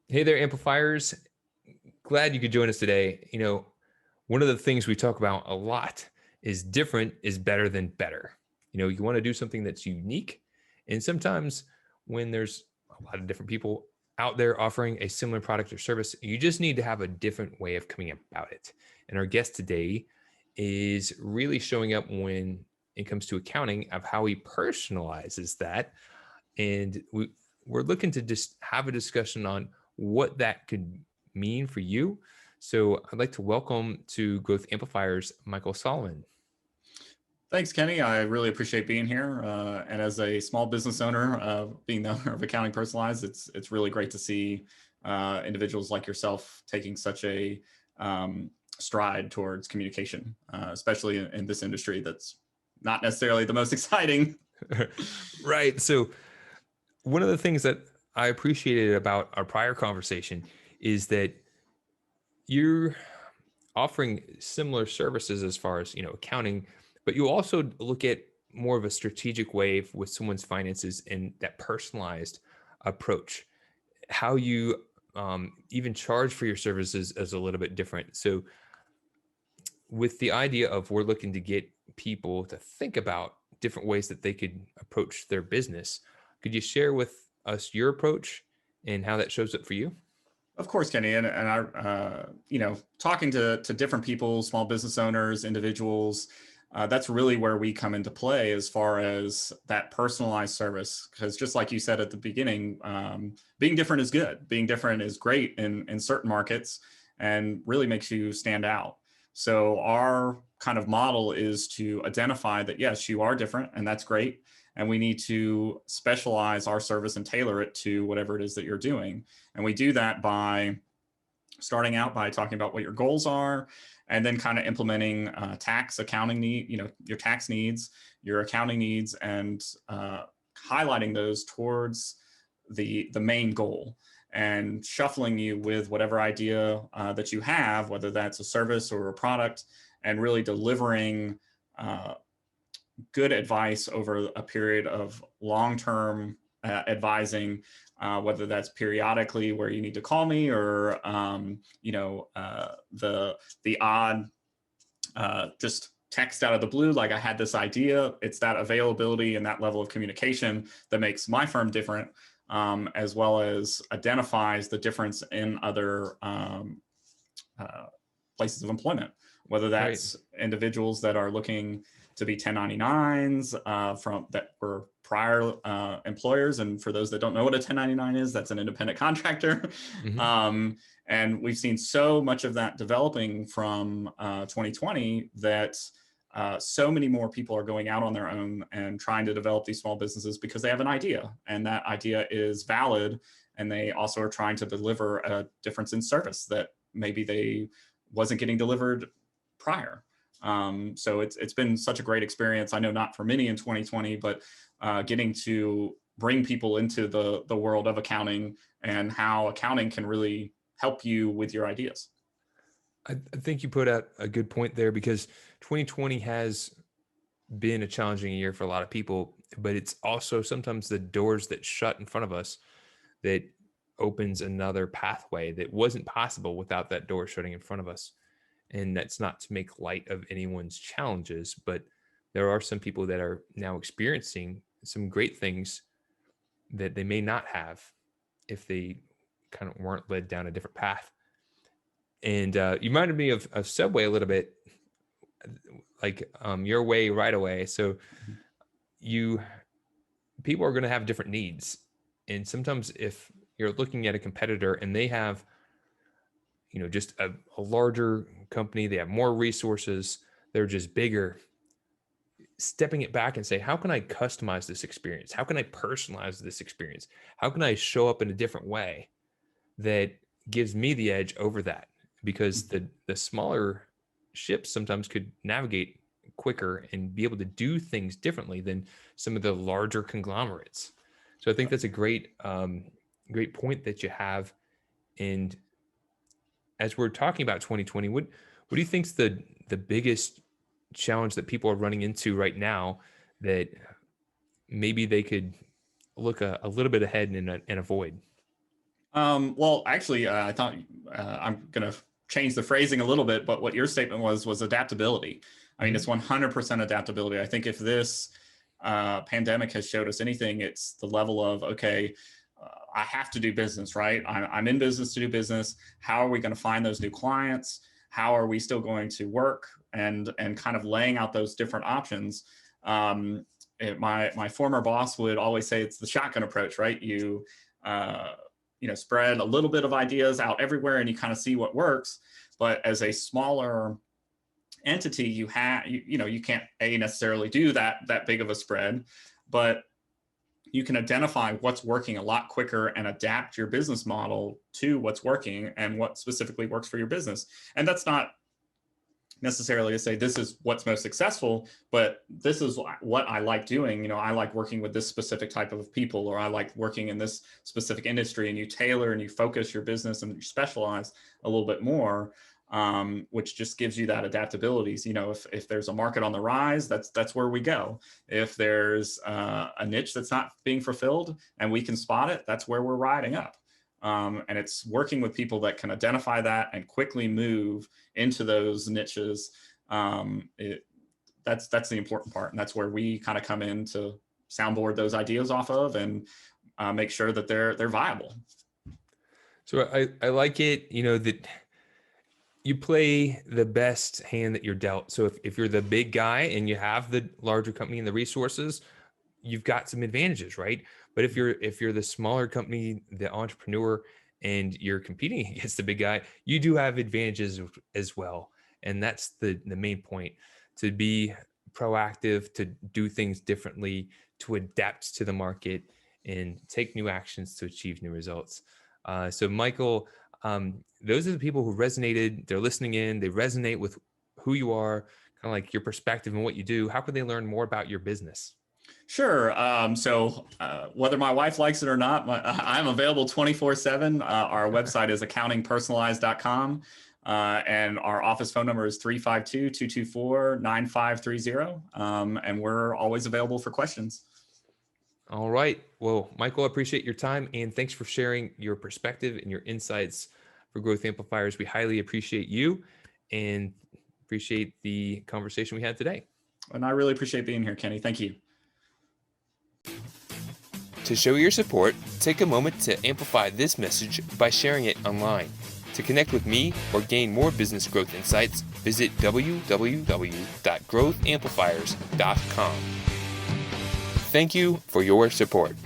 Hey there, Amplifiers. Glad you could join us today. One of the things we talk about a lot is different is better than better. You want to do something that's unique. And sometimes when there's a lot of different people out there offering a similar product or service, you just need to have a different way of coming about it. And our guest today is really showing up when it comes to accounting of how he personalizes that. And we're looking to just have a discussion on what that could mean for you. So I'd like to welcome to Growth Amplifiers, Michael Solomon. Thanks, Kenny. I really appreciate being here. And as a small business owner, being the owner of Accounting Personalized, it's really great to see individuals like yourself taking such a stride towards communication, especially in this industry that's not necessarily the most exciting. Right. So one of the things that I appreciated about our prior conversation is that you're offering similar services as far as, accounting, but you also look at more of a strategic way with someone's finances and that personalized approach. How you even charge for your services is a little bit different. So with the idea of we're looking to get people to think about different ways that they could approach their business, could you share with us your approach and how that shows up for you? Of course, Kenny, and I, talking to different people, small business owners, individuals, that's really where we come into play as far as that personalized service. Because just like you said at the beginning, being different is good. Being different is great in certain markets and really makes you stand out. So our kind of model is to identify that, yes, you are different, and that's great. And we need to specialize our service and tailor it to whatever it is that you're doing. And we do that by starting out by talking about what your goals are, and then kind of implementing tax accounting your tax needs, your accounting needs, and highlighting those towards the main goal, and shuffling you with whatever idea that you have, whether that's a service or a product, and really delivering good advice over a period of long-term advising, whether that's periodically where you need to call me, or the odd just text out of the blue, like I had this idea. It's that availability and that level of communication that makes my firm different, as well as identifies the difference in other places of employment, whether that's individuals that are looking to be 1099s from that were prior employers. And for those that don't know what a 1099 is, that's an independent contractor. Mm-hmm. And we've seen so much of that developing from 2020 that so many more people are going out on their own and trying to develop these small businesses because they have an idea, and that idea is valid. And they also are trying to deliver a difference in service that maybe they wasn't getting delivered prior. So it's been such a great experience. I know not for many in 2020, but getting to bring people into the world of accounting and how accounting can really help you with your ideas. I think you put out a good point there, because 2020 has been a challenging year for a lot of people, but it's also sometimes the doors that shut in front of us that opens another pathway that wasn't possible without that door shutting in front of us. And that's not to make light of anyone's challenges, but there are some people that are now experiencing some great things that they may not have if they kind of weren't led down a different path. And you reminded me of Subway a little bit, like your way, right away. So people are going to have different needs. And sometimes if you're looking at a competitor and they have just a larger company, they have more resources, they're just bigger, stepping it back and say, how can I customize this experience? How can I personalize this experience? How can I show up in a different way that gives me the edge over that? Because the smaller ships sometimes could navigate quicker and be able to do things differently than some of the larger conglomerates. So I think that's a great point that you have. And as we're talking about 2020, what do you think's the biggest challenge that people are running into right now that maybe they could look a little bit ahead and avoid? Well, actually, I thought I'm going to change the phrasing a little bit, but what your statement was adaptability. I mean, Hmm. it's 100% adaptability. I think if this pandemic has showed us anything, it's the level of, okay, I have to do business, right? I'm in business to do business. How are we going to find those new clients? How are we still going to work? And kind of laying out those different options. My former boss would always say it's the shotgun approach, right? Uh, spread a little bit of ideas out everywhere and you kind of see what works. But as a smaller entity, you can't necessarily do that big of a spread, but you can identify what's working a lot quicker and adapt your business model to what's working and what specifically works for your business. And that's not necessarily to say this is what's most successful, but this is what I like doing. I like working with this specific type of people, or I like working in this specific industry, and you tailor and you focus your business and you specialize a little bit more, which just gives you that adaptability. So, if there's a market on the rise, that's where we go. If there's a niche that's not being fulfilled and we can spot it, that's where we're riding up. And it's working with people that can identify that and quickly move into those niches. That's the important part, and that's where we kind of come in to soundboard those ideas off of and make sure that they're viable. So I like it, that you play the best hand that you're dealt. So if you're the big guy and you have the larger company and the resources, you've got some advantages, right? But if you're the smaller company, the entrepreneur, and you're competing against the big guy, you do have advantages as well. And that's the main point: to be proactive, to do things differently, to adapt to the market, and take new actions to achieve new results. So Michael, those are the people who resonated. They're listening in. They resonate with who you are, kind of like your perspective and what you do. How can they learn more about your business? Sure. So whether my wife likes it or not, I'm available 24/7. Our website is accountingpersonalized.com. And our office phone number is 352-224-9530. And we're always available for questions. All right. Well, Michael, I appreciate your time and thanks for sharing your perspective and your insights for Growth Amplifiers. We highly appreciate you and appreciate the conversation we had today. And I really appreciate being here, Kenny. Thank you. To show your support, take a moment to amplify this message by sharing it online. To connect with me or gain more business growth insights, visit www.growthamplifiers.com. Thank you for your support.